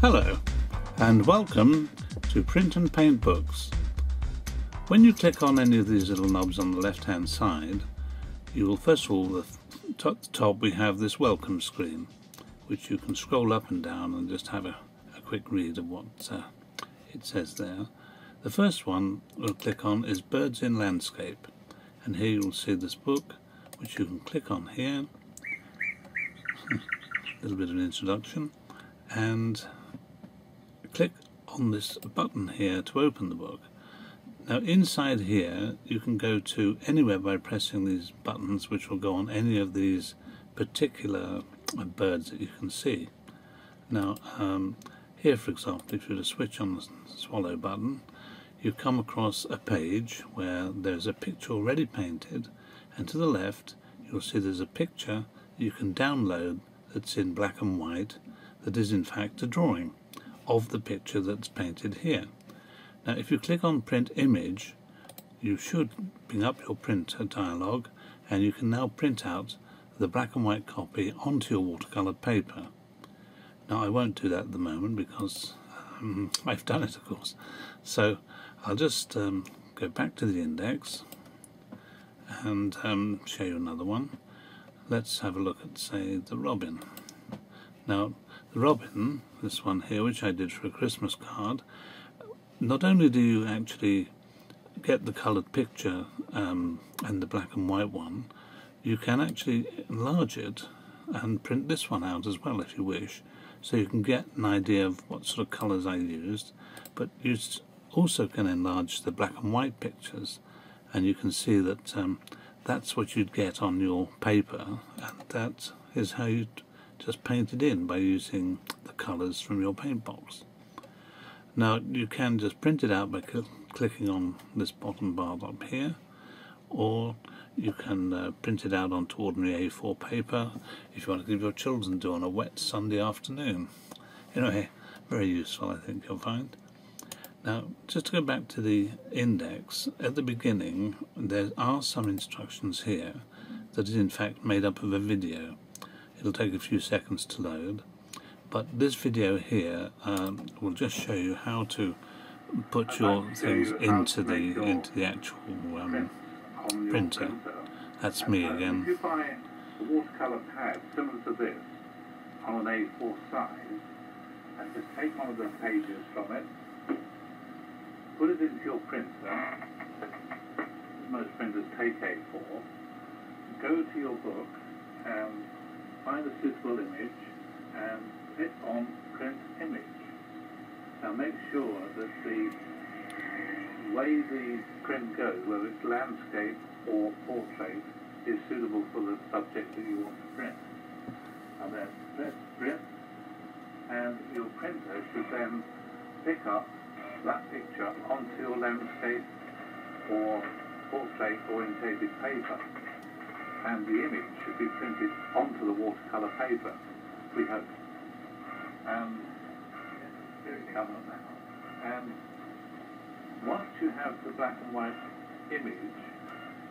Hello and welcome to Print and Paint Books. When you click on any of these little knobs on the left hand side, you will first of all, at the top we have this welcome screen, which you can scroll up and down and just have a quick read of what it says there. The first one we'll click on is Birds in Landscape, and here you'll see this book which you can click on here. A little bit of an introduction, and click on this button here to open the book. Now inside here you can go to anywhere by pressing these buttons, which will go on any of these particular birds that you can see. Now here, for example, if you were to switch on the swallow button, you come across a page where there's a picture already painted, and to the left you'll see there's a picture you can download that's in black and white that is in fact a drawing of the picture that's painted here. Now if you click on print image, you should bring up your printer dialog, and you can now print out the black and white copy onto your watercolored paper. Now I won't do that at the moment because I've done it, of course, so I'll just go back to the index and show you another one. Let's have a look at, say, the robin. Now the robin, this one here, which I did for a Christmas card, not only do you actually get the coloured picture and the black and white one, you can actually enlarge it and print this one out as well if you wish, so you can get an idea of what sort of colours I used. But you also can enlarge the black and white pictures, and you can see that that's what you'd get on your paper, and that is how you'd just paint it in by using the colours from your paint box. Now you can just print it out by clicking on this bottom bar up here, or you can print it out onto ordinary A4 paper if you want to give your children to on a wet Sunday afternoon. Anyway, very useful, I think you'll find. Now just to go back to the index, at the beginning there are some instructions here that is in fact made up of a video. It'll take a few seconds to load, but this video here will just show you how to put your things into the actual printer. That's me again. If you buy a watercolour pad similar to this on an A4 size, and just take one of the pages from it, put it into your printer. Most printers take A4. Go to your book and find a suitable image and click on print image. Now make sure that the way the print goes, whether it's landscape or portrait, is suitable for the subject that you want to print. And then press print, and your printer should then pick up that picture onto your landscape or portrait orientated paper, and the image should be printed onto the watercolour paper, we hope. And here it comes now. And once you have the black and white image,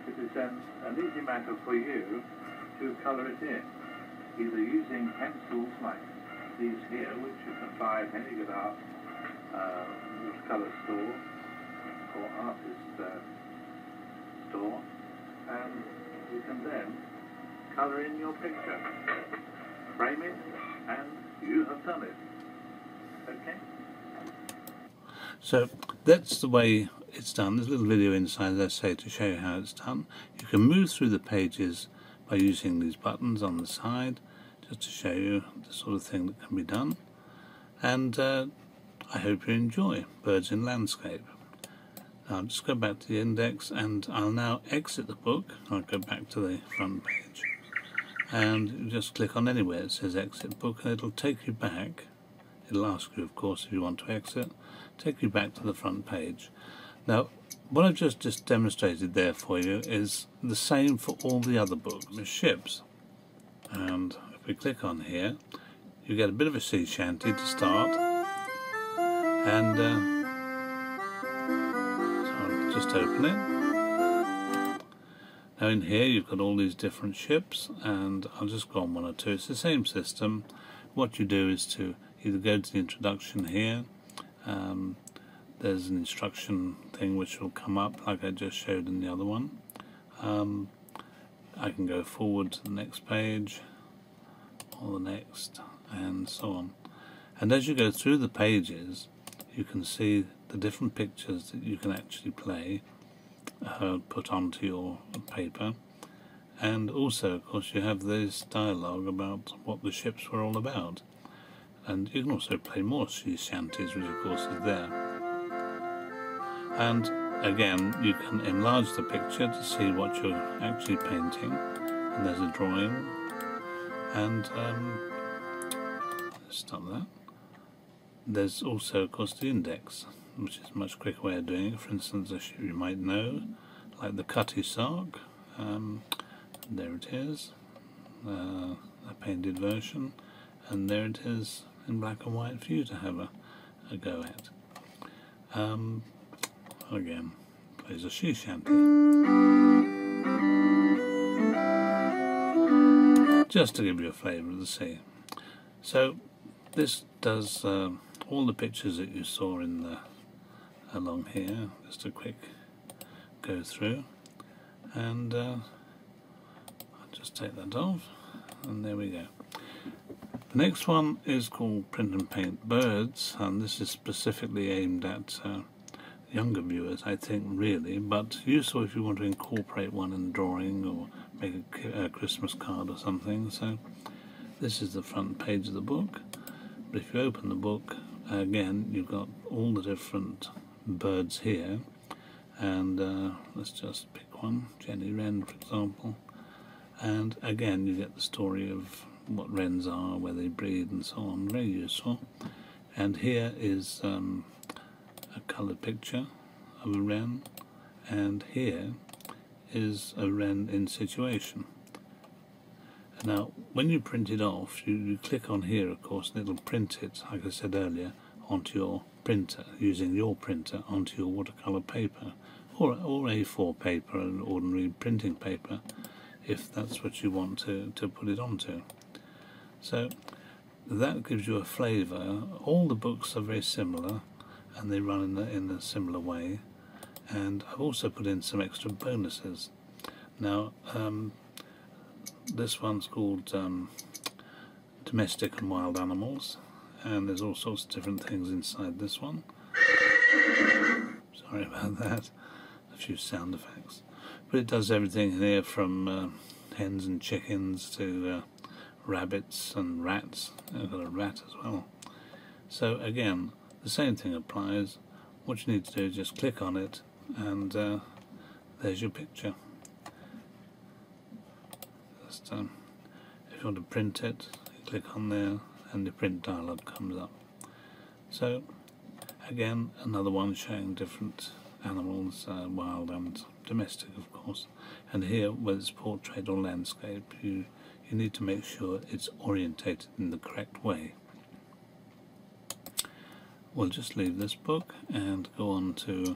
it is then an easy matter for you to colour it in, either using pencils like these here, which you can buy at any good art watercolour store or artist store, and you can then colour in your picture, frame it, and you have done it. Okay? So that's the way it's done. There's a little video inside, as I say, to show you how it's done. You can move through the pages by using these buttons on the side, just to show you the sort of thing that can be done. And I hope you enjoy Birds in Landscape. I'll just go back to the index, and I'll now exit the book. I'll go back to the front page, and you just click on anywhere it says exit book, and it'll take you back. It'll ask you, of course, if you want to exit, take you back to the front page. Now what I've just demonstrated there for you is the same for all the other books. There's ships, and if we click on here you get a bit of a sea shanty to start, and so just open it. Now in here you've got all these different ships, and I'll just go on one or two. It's the same system. What you do is to either go to the introduction here, there's an instruction thing which will come up like I just showed in the other one. I can go forward to the next page or the next, and so on. And as you go through the pages, you can see the different pictures that you can actually play, put onto your paper. And also, of course, you have this dialogue about what the ships were all about. And you can also play more sea shanties, which of course is there. And again, you can enlarge the picture to see what you're actually painting. And there's a drawing. And stop that. There's also, of course, the index, which is a much quicker way of doing it. For instance, a ship you might know, like the charlesart. There it is, a painted version, and there it is in black and white for you to have a go at. Again, plays a sea shanty. Just to give you a flavour of the sea. So this does all the pictures that you saw in the along here. Just a quick go through, and I'll just take that off, and there we go. The next one is called Print and Paint Birds, and this is specifically aimed at younger viewers, I think, really, but useful if you want to incorporate one in drawing or make a Christmas card or something. So this is the front page of the book, but if you open the book, again, you've got all the different birds here, and let's just pick one, Jenny Wren, for example, and again you get the story of what wrens are, where they breed, and so on. Very useful. And here is a coloured picture of a wren, and here is a wren in situation. Now, when you print it off, you click on here, of course, and it'll print it, like I said earlier, onto your printer, using your printer onto your watercolour paper, or A4 paper, an ordinary printing paper, if that's what you want to put it onto. So that gives you a flavour. All the books are very similar, and they run in a similar way. And I've also put in some extra bonuses. Now, this one's called Domestic and Wild Animals, and there's all sorts of different things inside this one. Sorry about that, a few sound effects. But it does everything here from hens and chickens to rabbits and rats. I've got a rat as well. So again, the same thing applies. What you need to do is just click on it, and there's your picture. Just, if you want to print it, you click on there, and the print dialog comes up. So again, another one showing different animals, wild and domestic, of course. And here, whether it's portrait or landscape, you need to make sure it's orientated in the correct way. We'll just leave this book and go on to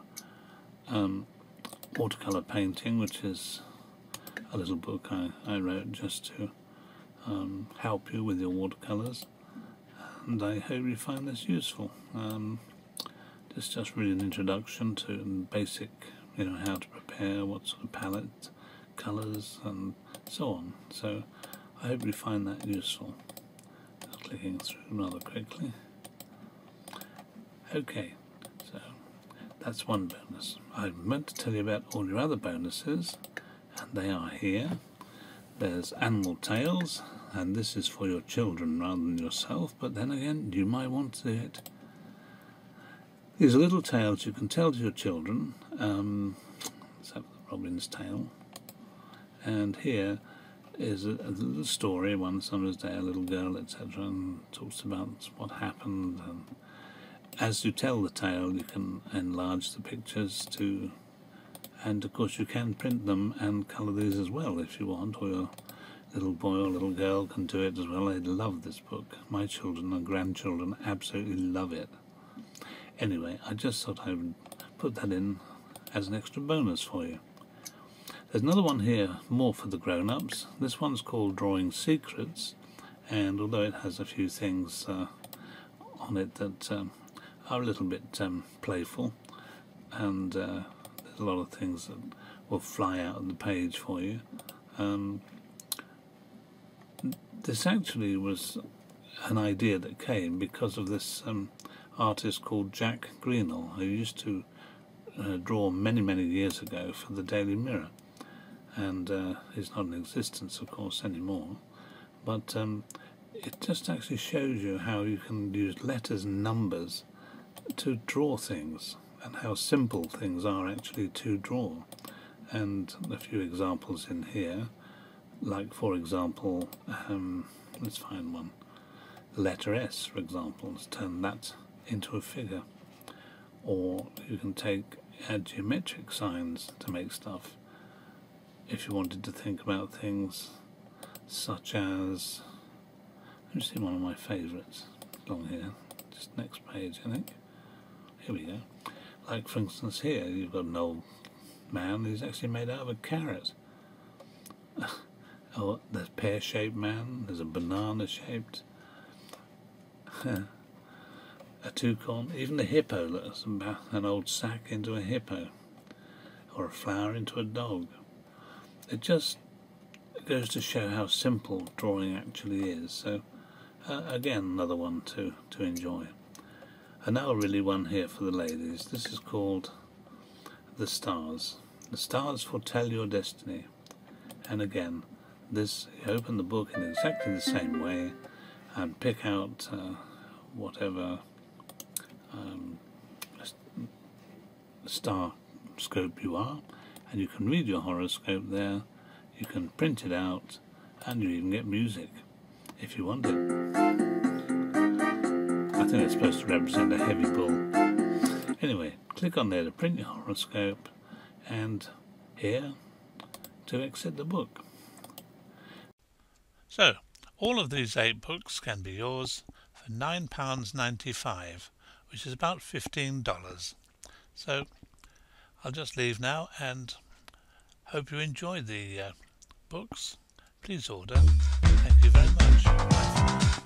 watercolour painting, which is a little book I wrote just to help you with your watercolours, and I hope you find this useful. It's just really an introduction to basic, how to prepare, what sort of palette, colours, and so on. So I hope you find that useful. Just clicking through rather quickly. Okay, so that's one bonus. I meant to tell you about all your other bonuses, and they are here. There's Animal Tales, and this is for your children rather than yourself, but then again, you might want to do it. These are little tales you can tell to your children. Let's have the robin's tail. And here is a little story, one summer's day, a little girl, etc., and talks about what happened. And as you tell the tale, you can enlarge the pictures too, and of course you can print them and colour these as well if you want, or your little boy or little girl can do it as well. They love this book. My children and grandchildren absolutely love it. Anyway, I just thought I would put that in as an extra bonus for you. There's another one here, more for the grown-ups. This one's called Drawing Secrets, and although it has a few things on it that are a little bit playful, and there's a lot of things that will fly out of the page for you. This actually was an idea that came because of this artist called Jack Greenall, who used to draw many years ago for the Daily Mirror, and he's not in existence of course anymore, but it just actually shows you how you can use letters and numbers to draw things, and how simple things are actually to draw. And a few examples in here, like for example, let's find one, the letter S for example, let's turn that into a figure. Or you can add geometric signs to make stuff. If you wanted to think about things such as, let me see one of my favourites along here, just next page I think. Here we go. Like for instance here, you've got an old man who's actually made out of a carrot. Oh, there's a pear-shaped man, there's a banana-shaped, a toucan, even a hippo looks about an old sack into a hippo, or a flower into a dog. It just goes to show how simple drawing actually is. So again, another one to enjoy. And now really one here for the ladies. This is called The Stars. The stars foretell your destiny. And again, this, you open the book in exactly the same way and pick out whatever star scope you are, and you can read your horoscope there, you can print it out, and you even get music if you want it. I think it's supposed to represent a heavy bull. Anyway, click on there to print your horoscope, and here to exit the book. So, all of these 8 books can be yours for £9.95, which is about $15. So, I'll just leave now and hope you enjoy the books. Please order. Thank you very much. Bye for now.